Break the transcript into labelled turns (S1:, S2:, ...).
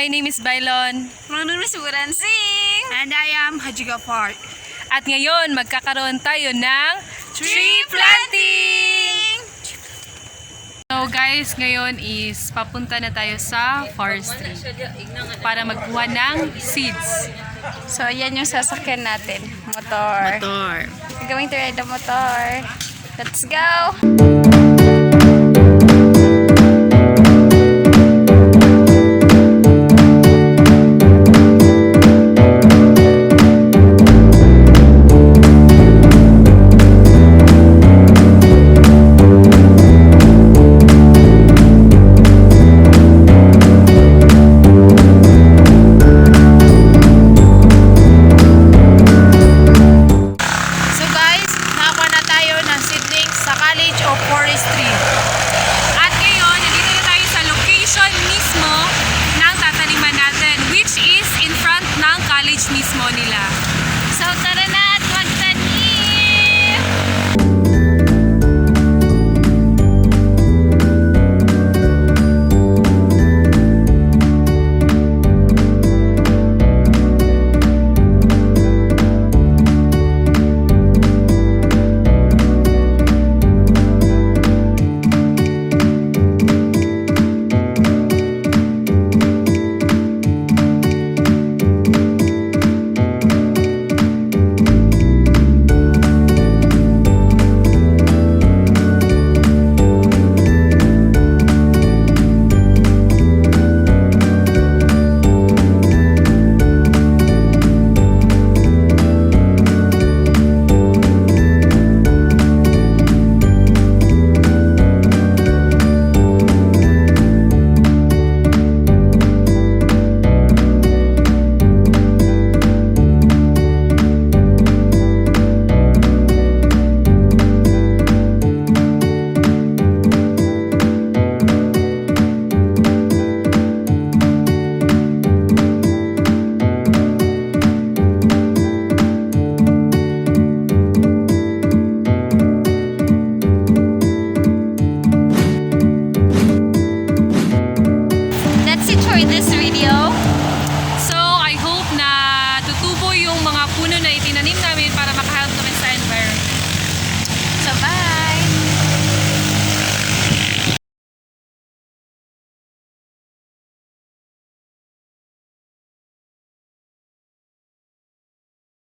S1: my name is Bailon.
S2: My name is Wuransing.
S3: And I am Haji Gafar.
S1: At ngayon, magkakaroon tayo ng tree planting! So guys, ngayon is papunta na tayo sa forestry para magkuha ng seeds.
S2: So, ayan yung sasakyan natin. Motor. We're going to ride the motor. Let's go!
S3: College of Forestry.
S1: At ngayon, nandito na tayo sa location mismo ng tataniman natin, which is in front ng college mismo nila.